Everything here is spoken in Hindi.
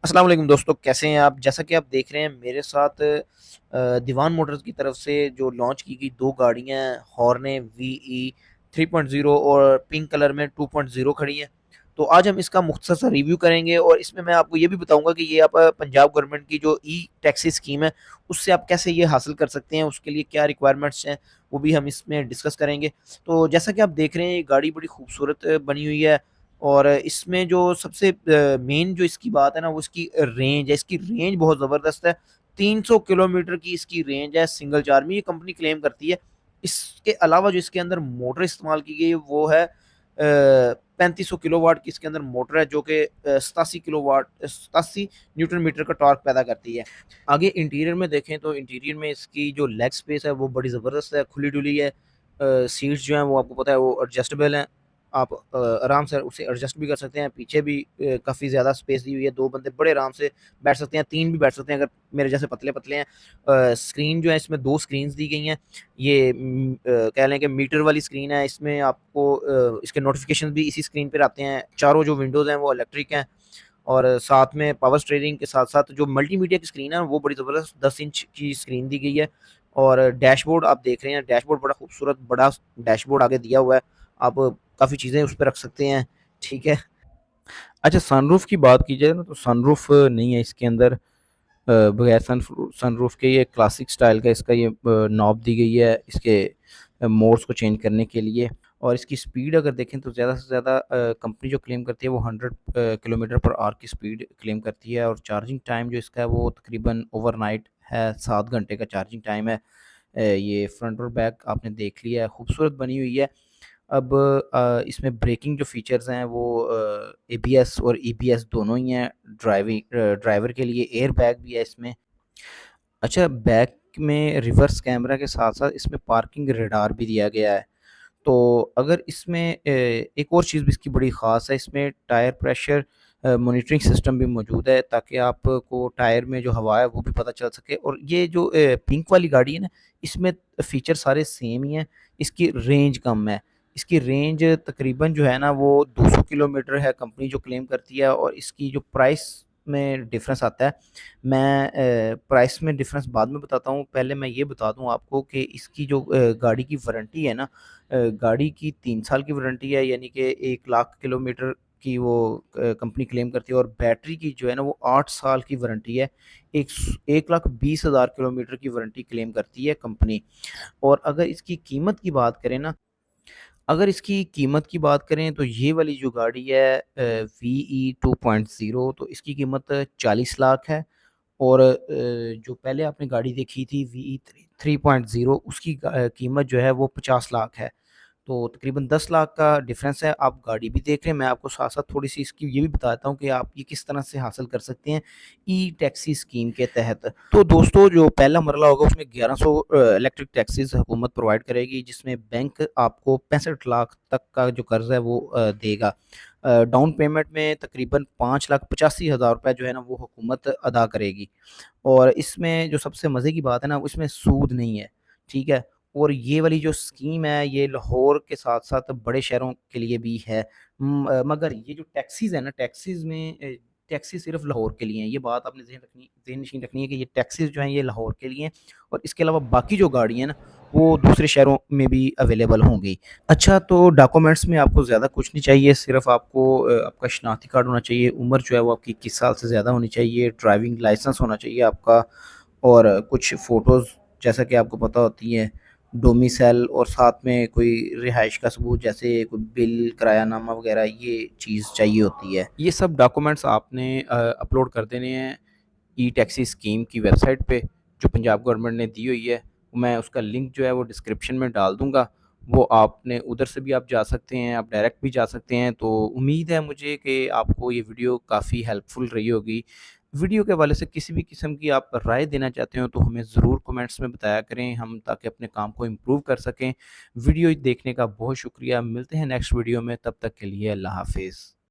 अस्सलाम वालेकुम दोस्तों, कैसे हैं आप? जैसा कि आप देख रहे हैं मेरे साथ दीवान मोटर्स की तरफ से जो लॉन्च की गई दो गाड़ियां हॉर्ने वी 3.0 और पिंक कलर में 2.0 खड़ी हैं। तो आज हम इसका मुख्तसर सा रिव्यू करेंगे और इसमें मैं आपको ये भी बताऊंगा कि ये आप पंजाब गवर्नमेंट की जो ई टैक्सी स्कीम है उससे आप कैसे ये हासिल कर सकते हैं, उसके लिए क्या रिक्वायरमेंट्स हैं वो भी हम इसमें डिस्कस करेंगे। तो जैसा कि आप देख रहे हैं ये गाड़ी बड़ी खूबसूरत बनी हुई है और इसमें जो सबसे मेन जो इसकी बात है ना वो इसकी रेंज है। इसकी रेंज बहुत ज़बरदस्त है। 300 किलोमीटर की इसकी रेंज है सिंगल चार्ज में, ये कंपनी क्लेम करती है। इसके अलावा जो इसके अंदर मोटर इस्तेमाल की गई है वो है 3500 किलोवाट की इसके अंदर मोटर है जो कि 87 न्यूटन मीटर का टॉर्क पैदा करती है। आगे इंटीरियर में देखें तो इंटीरियर में इसकी जो लेग स्पेस है वो बड़ी ज़बरदस्त है, खुली डुली है। सीट्स जो हैं वो आपको पता है वो एडजस्टेबल हैं। आप आराम से उसे एडजस्ट भी कर सकते हैं। पीछे भी काफ़ी ज़्यादा स्पेस दी हुई है, दो बंदे बड़े आराम से बैठ सकते हैं, तीन भी बैठ सकते हैं अगर मेरे जैसे पतले पतले हैं। स्क्रीन जो है इसमें दो स्क्रीन दी गई हैं। ये कह लें कि मीटर वाली स्क्रीन है। इसमें आपको इसके नोटिफिकेशन भी इसी स्क्रीन पर आते हैं। चारों जो विंडोज़ हैं वो इलेक्ट्रिक हैं और साथ में पावर स्टीयरिंग के साथ साथ जो मल्टीमीडिया की स्क्रीन है वो बड़ी ज़बरदस्त 10 इंच की स्क्रीन दी गई है। और डैशबोर्ड आप देख रहे हैं, डैशबोर्ड बड़ा खूबसूरत बड़ा डैशबोर्ड आगे दिया हुआ है। आप काफ़ी चीज़ें उस पे रख सकते हैं, ठीक है। अच्छा, सनरूफ की बात की जाए ना तो सनरूफ नहीं है इसके अंदर। बगैर सनरूफ के ये क्लासिक स्टाइल का इसका ये नॉब दी गई है इसके मोड्स को चेंज करने के लिए। और इसकी स्पीड अगर देखें तो ज़्यादा से ज़्यादा कंपनी जो क्लेम करती है वो 100 किलोमीटर पर आवर की स्पीड क्लेम करती है। और चार्जिंग टाइम जो इसका है वो तकरीबन ओवरनाइट है, 7 घंटे का चार्जिंग टाइम है। ये फ्रंट और बैक आपने देख लिया है, खूबसूरत बनी हुई है। अब इसमें ब्रेकिंग जो फ़ीचर्स हैं वो एबीएस और ईबीएस दोनों ही हैं। ड्राइवर के लिए एयर बैग भी है इसमें। अच्छा, बैक में रिवर्स कैमरा के साथ-साथ इसमें पार्किंग रडार भी दिया गया है। तो अगर इसमें एक और चीज़ भी इसकी बड़ी ख़ास है, इसमें टायर प्रेशर मॉनिटरिंग सिस्टम भी मौजूद है ताकि आपको टायर में जो हवा है वो भी पता चल सके। और ये जो पिंक वाली गाड़ी है ना, इसमें फ़ीचर सारे सेम ही हैं, इसकी रेंज कम है। इसकी रेंज तकरीबन जो है ना वो 200 किलोमीटर है, कंपनी जो क्लेम करती है। और इसकी जो प्राइस में डिफ़रेंस आता है, मैं प्राइस में डिफ़रेंस बाद में बताता हूँ। पहले मैं ये बता दूँ आपको कि इसकी जो गाड़ी की वारंटी है ना, गाड़ी की 3 साल की वारंटी है, यानी कि 1 लाख किलोमीटर की वो कंपनी क्लेम करती है। और बैटरी की जो है ना वो 8 साल की वारंटी है। 1,20,000 किलोमीटर की वारंटी क्लेम करती है कंपनी। और अगर इसकी कीमत की बात करें तो ये वाली जो गाड़ी है वीई 2.0, तो इसकी कीमत 40 लाख है। और जो पहले आपने गाड़ी देखी थी वीई 3.0, उसकी कीमत जो है वो 50 लाख है। तो तकरीबन 10 लाख का डिफरेंस है। आप गाड़ी भी देख रहे हैं, मैं आपको साथ-साथ थोड़ी-सी इसकी ये भी बताता हूँ कि आप ये किस तरह से हासिल कर सकते हैं ई-टैक्सी स्कीम के तहत। तो दोस्तों, जो पहला मरला होगा उसमें 1100 इलेक्ट्रिक टैक्सीज़ हुकूमत प्रोवाइड करेगी, जिसमें बैंक आपको 65 लाख तक का जो कर्ज़ है वो देगा। डाउन पेमेंट में तकरीबन 5,85,000 रुपए जो है ना वो हुकूमत अदा करेगी। और इसमें जो सबसे मज़े की बात है ना, वो इसमें सूद नहीं है, ठीक है? और ये वाली जो स्कीम है, ये लाहौर के साथ-साथ बड़े शहरों के लिए भी है। मगर ये जो टैक्सीज़ है ना, टैक्सीज़ में टैक्सी सिर्फ़ लाहौर के लिए हैं। ये बात आपने ज़हन-नशीं रखनी है कि ये टैक्सीज़ जो हैं, ये लाहौर के लिए हैं। और इसके अलावा बाकी जो गाड़ियाँ हैं ना, वो दूसरे शहरों में भी अवेलेबल होंगी। अच्छा, तो डॉक्यूमेंट्स में आपको ज़्यादा कुछ नहीं चाहिए, सिर्फ़ आपको आपका शनाख्ती कार्ड होना चाहिए, उम्र जो है वो आपकी 21 साल से ज़्यादा होनी चाहिए, ड्राइविंग लाइसेंस होना चाहिए आपका। और कुछ फ़ोटोज़ जैसा कि आपको पता होती है, डोमिसाइल, और साथ में कोई रिहाइश का सबूत जैसे कोई बिल, किरायानामा वग़ैरह, ये चीज़ चाहिए होती है। ये सब डॉक्यूमेंट्स आपने अपलोड कर देने हैं ई टैक्सी स्कीम की वेबसाइट पे, जो पंजाब गवर्नमेंट ने दी हुई है। मैं उसका लिंक जो है वो डिस्क्रिप्शन में डाल दूँगा। वो आपने उधर से भी आप जा सकते हैं, आप डायरेक्ट भी जा सकते हैं। तो उम्मीद है मुझे कि आपको ये वीडियो काफ़ी हेल्पफुल रही होगी। वीडियो के हवाले से किसी भी किस्म की आप राय देना चाहते हो तो हमें ज़रूर कमेंट्स में बताया करें, हम ताकि अपने काम को इम्प्रूव कर सकें। वीडियो देखने का बहुत शुक्रिया। मिलते हैं नेक्स्ट वीडियो में, तब तक के लिए अल्लाह हाफ़िज़।